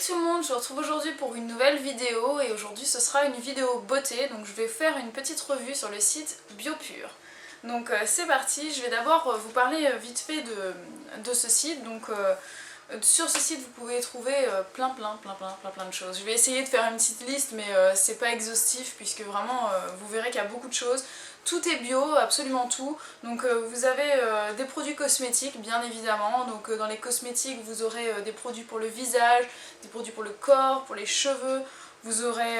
tout le monde, je vous retrouve aujourd'hui pour une nouvelle vidéo et aujourd'hui ce sera une vidéo beauté, donc je vais faire une petite revue sur le site Biopure. Donc c'est parti, je vais d'abord vous parler vite fait de ce site. Donc sur ce site vous pouvez trouver plein de choses. Je vais essayer de faire une petite liste mais c'est pas exhaustif puisque vraiment vous verrez qu'il y a beaucoup de choses. Tout est bio, absolument tout. Donc vous avez des produits cosmétiques bien évidemment. Donc dans les cosmétiques vous aurez des produits pour le visage, des produits pour le corps, pour les cheveux. Vous aurez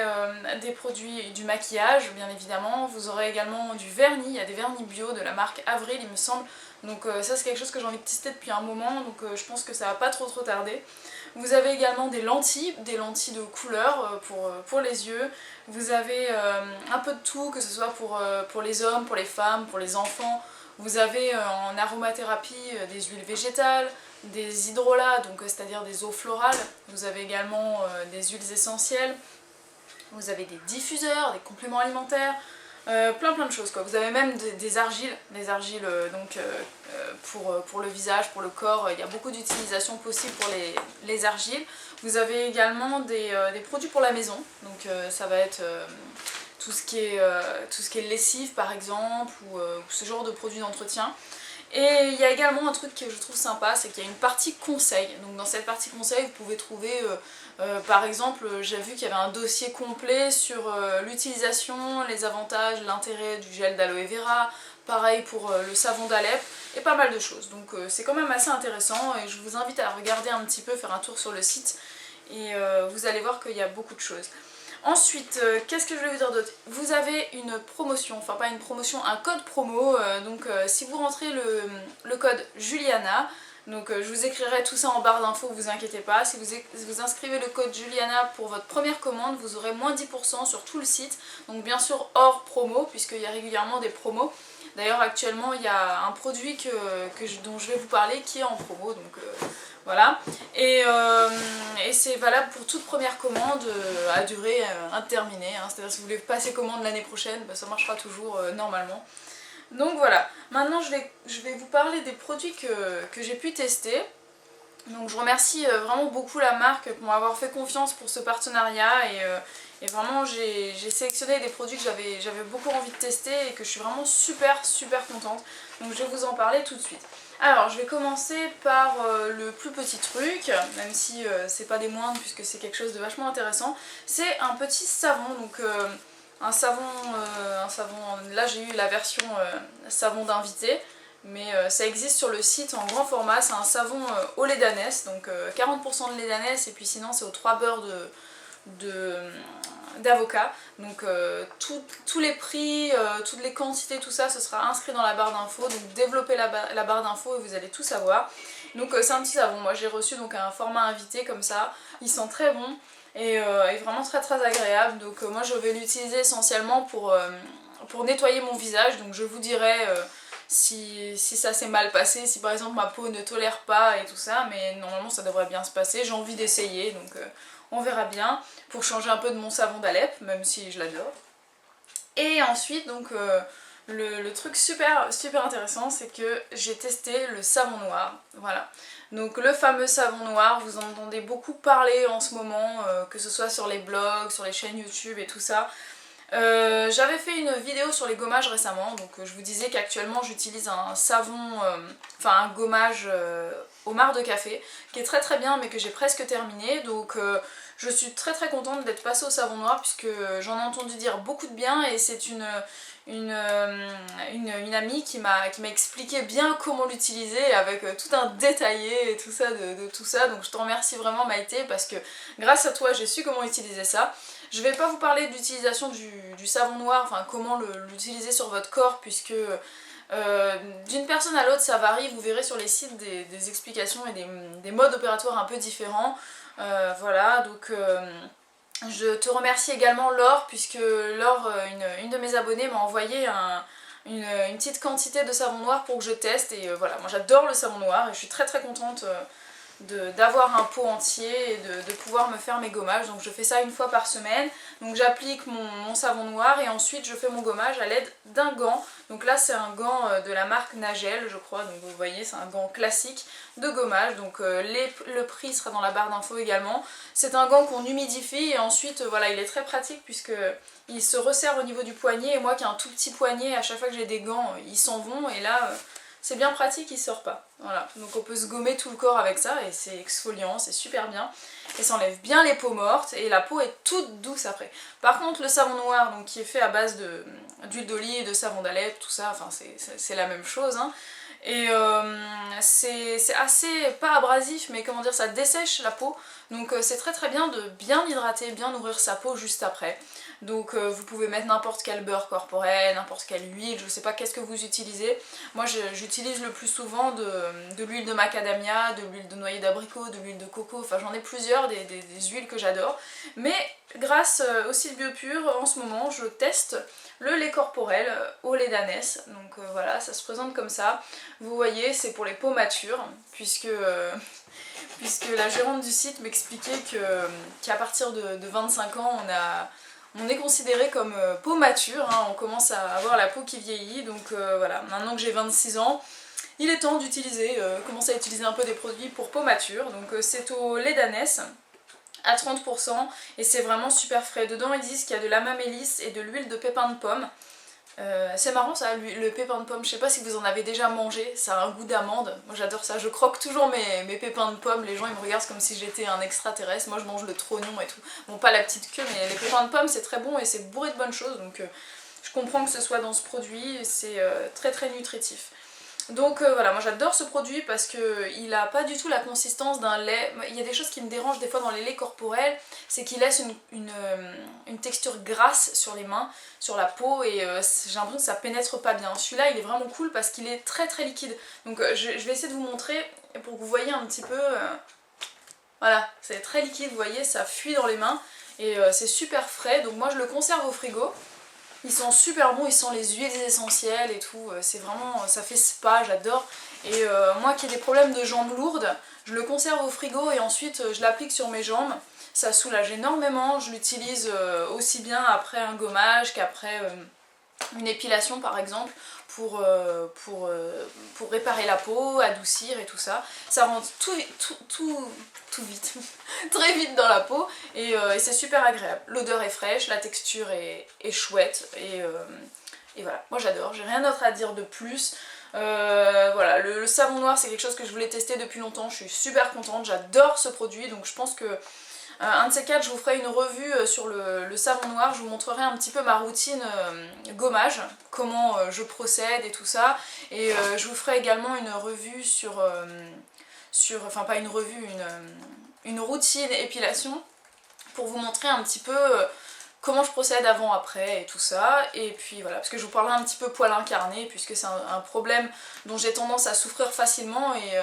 des produits du maquillage bien évidemment. Vous aurez également du vernis, il y a des vernis bio de la marque Avril il me semble. Donc ça c'est quelque chose que j'ai envie de tester depuis un moment, donc je pense que ça va pas trop tarder. Vous avez également des lentilles de couleur pour les yeux. Vous avez un peu de tout, que ce soit pour les hommes, pour les femmes, pour les enfants. Vous avez en aromathérapie des huiles végétales, des hydrolats, donc c'est-à-dire des eaux florales. Vous avez également des huiles essentielles. Vous avez des diffuseurs, des compléments alimentaires. Plein de choses quoi. Vous avez même des argiles donc pour le visage, pour le corps, il y a beaucoup d'utilisations possibles pour les argiles. Vous avez également des produits pour la maison, donc ça va être tout ce qui est lessive par exemple, ou ce genre de produits d'entretien. Et il y a également un truc que je trouve sympa, c'est qu'il y a une partie conseil. Donc dans cette partie conseil, vous pouvez trouver, par exemple, j'ai vu qu'il y avait un dossier complet sur l'utilisation, les avantages, l'intérêt du gel d'aloe vera, pareil pour le savon d'Alep, et pas mal de choses. Donc c'est quand même assez intéressant et je vous invite à regarder un petit peu, faire un tour sur le site, et vous allez voir qu'il y a beaucoup de choses. Ensuite, qu'est-ce que je vais vous dire d'autre? Vous avez une promotion, enfin pas une promotion, un code promo, si vous rentrez le code Juliana, donc je vous écrirai tout ça en barre d'infos, vous inquiétez pas, si vous inscrivez le code Juliana pour votre première commande, vous aurez moins 10% sur tout le site, donc bien sûr hors promo, puisqu'il y a régulièrement des promos. D'ailleurs actuellement il y a un produit dont je vais vous parler qui est en promo, donc voilà. Et c'est valable pour toute première commande à durée indéterminée, hein. C'est-à-dire si vous voulez passer commande l'année prochaine, bah, ça marchera toujours normalement. Donc voilà, maintenant je vais vous parler des produits que j'ai pu tester. Donc je remercie vraiment beaucoup la marque pour m'avoir fait confiance pour ce partenariat et vraiment j'ai sélectionné des produits que j'avais beaucoup envie de tester et que je suis vraiment super contente. Donc je vais vous en parler tout de suite. Alors je vais commencer par le plus petit truc, même si c'est pas des moindres puisque c'est quelque chose de vachement intéressant. C'est un petit savon, donc un savon, là j'ai eu la version savon d'invité. Mais ça existe sur le site en grand format, c'est un savon au lait d'ânesse, donc 40% de lait d'ânesse et puis sinon c'est aux 3 beurres d'avocat. Donc tous les prix, toutes les quantités, tout ça, ce sera inscrit dans la barre d'infos, donc développez la barre d'infos et vous allez tout savoir. Donc c'est un petit savon, moi j'ai reçu donc un format invité comme ça, il sent très bon et vraiment très agréable, donc moi je vais l'utiliser essentiellement pour nettoyer mon visage, donc je vous dirai si ça s'est mal passé, si par exemple ma peau ne tolère pas et tout ça, mais normalement ça devrait bien se passer, j'ai envie d'essayer, donc on verra bien, pour changer un peu de mon savon d'Alep, même si je l'adore. Et ensuite, donc le truc super intéressant, c'est que j'ai testé le savon noir, voilà. Donc le fameux savon noir, vous en entendez beaucoup parler en ce moment, que ce soit sur les blogs, sur les chaînes YouTube et tout ça. J'avais fait une vidéo sur les gommages récemment, donc je vous disais qu'actuellement j'utilise un savon, un gommage au marc de café, qui est très bien mais que j'ai presque terminé, donc je suis très contente d'être passée au savon noir puisque j'en ai entendu dire beaucoup de bien et c'est une amie qui m'a expliqué bien comment l'utiliser avec tout un détaillé et tout ça de tout ça, donc je te remercie vraiment Maïté parce que grâce à toi j'ai su comment utiliser ça. Je vais pas vous parler de l'utilisation du savon noir, enfin comment l'utiliser sur votre corps puisque d'une personne à l'autre ça varie, vous verrez sur les sites des explications et des modes opératoires un peu différents. Voilà, donc je te remercie également Laure, puisque Laure, une de mes abonnées, m'a envoyé une petite quantité de savon noir pour que je teste et voilà, moi j'adore le savon noir et je suis très contente d'avoir un pot entier et de pouvoir me faire mes gommages. Donc je fais ça une fois par semaine. Donc j'applique mon savon noir et ensuite je fais mon gommage à l'aide d'un gant. Donc là c'est un gant de la marque Nagel je crois, donc vous voyez c'est un gant classique de gommage. Donc le prix sera dans la barre d'infos également. C'est un gant qu'on humidifie et ensuite voilà, il est très pratique puisque il se resserre au niveau du poignet et moi qui ai un tout petit poignet, à chaque fois que j'ai des gants ils s'en vont et là c'est bien pratique, il sort pas. Voilà, donc on peut se gommer tout le corps avec ça et c'est exfoliant, c'est super bien. Et ça enlève bien les peaux mortes et la peau est toute douce après. Par contre le savon noir donc, qui est fait à base d'huile d'olive, de savon d'Alep, tout ça, enfin c'est la même chose. Hein. Et c'est assez, pas abrasif, mais comment dire, ça dessèche la peau. Donc c'est très très bien de bien hydrater, bien nourrir sa peau juste après. Donc vous pouvez mettre n'importe quel beurre corporel, n'importe quelle huile, je sais pas qu'est-ce que vous utilisez. Moi j'utilise le plus souvent de l'huile de macadamia, de l'huile de noyer d'abricot, de l'huile de coco, enfin j'en ai plusieurs, des huiles que j'adore. Mais grâce au site Biopur, en ce moment je teste le lait corporel au lait d'ânesse. Donc voilà, ça se présente comme ça. Vous voyez, c'est pour les peaux matures, puisque la gérante du site m'expliquait qu'à partir de 25 ans, on est considéré comme peau mature, hein, on commence à avoir la peau qui vieillit, donc voilà, maintenant que j'ai 26 ans, il est temps d'utiliser, commencer à utiliser un peu des produits pour peau mature, donc c'est au lait d'ânesse à 30% et c'est vraiment super frais. Dedans ils disent qu'il y a de l'amamélis et de l'huile de pépin de pomme. C'est marrant ça, le pépin de pomme, je sais pas si vous en avez déjà mangé, ça a un goût d'amande, moi j'adore ça, je croque toujours mes pépins de pomme, les gens ils me regardent comme si j'étais un extraterrestre, moi je mange le trognon et tout, bon pas la petite queue mais les pépins de pomme c'est très bon et c'est bourré de bonnes choses, donc je comprends que ce soit dans ce produit, c'est très très nutritif. Donc voilà, moi j'adore ce produit parce qu'il a pas du tout la consistance d'un lait. Il y a des choses qui me dérangent des fois dans les laits corporels, c'est qu'il laisse une texture grasse sur les mains, sur la peau et j'ai l'impression que ça pénètre pas bien. Celui-là il est vraiment cool parce qu'il est très très liquide. Donc je vais essayer de vous montrer pour que vous voyez un petit peu... voilà, c'est très liquide, vous voyez, ça fuit dans les mains et c'est super frais. Donc moi je le conserve au frigo. Ils sont super bons, ils sentent les huiles essentielles et tout, c'est vraiment, ça fait spa, j'adore. Et moi qui ai des problèmes de jambes lourdes, je le conserve au frigo et ensuite je l'applique sur mes jambes. Ça soulage énormément, je l'utilise aussi bien après un gommage qu'après une épilation par exemple pour réparer la peau, adoucir et tout ça. Ça rentre tout vite, très vite dans la peau et c'est super agréable. L'odeur est fraîche, la texture est chouette et voilà, moi j'adore, j'ai rien d'autre à dire de plus. Voilà, le savon noir c'est quelque chose que je voulais tester depuis longtemps, je suis super contente, j'adore ce produit donc je pense que un de ces quatre, je vous ferai une revue sur le savon noir, je vous montrerai un petit peu ma routine gommage, comment je procède et tout ça, et je vous ferai également une revue enfin pas une revue, une routine épilation, pour vous montrer un petit peu comment je procède avant, après et tout ça, et puis voilà, parce que je vous parlerai un petit peu poil incarné, puisque c'est un problème dont j'ai tendance à souffrir facilement, et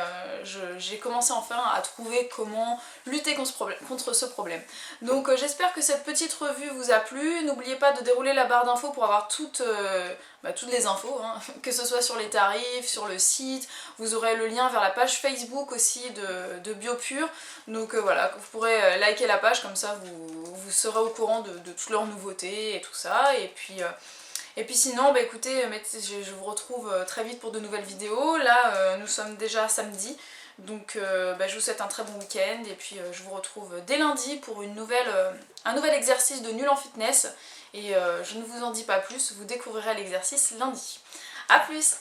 j'ai commencé enfin à trouver comment lutter contre ce problème. Donc j'espère que cette petite revue vous a plu, n'oubliez pas de dérouler la barre d'infos pour avoir toutes les infos, hein, que ce soit sur les tarifs, sur le site, vous aurez le lien vers la page Facebook aussi de Biopur, donc voilà, vous pourrez liker la page, comme ça vous serez au courant de toutes leurs nouveautés et tout ça, et puis sinon, bah écoutez, je vous retrouve très vite pour de nouvelles vidéos. Là, nous sommes déjà samedi, donc je vous souhaite un très bon week-end, et puis je vous retrouve dès lundi pour un nouvel exercice de Nul en Fitness, et je ne vous en dis pas plus, vous découvrirez l'exercice lundi. A plus!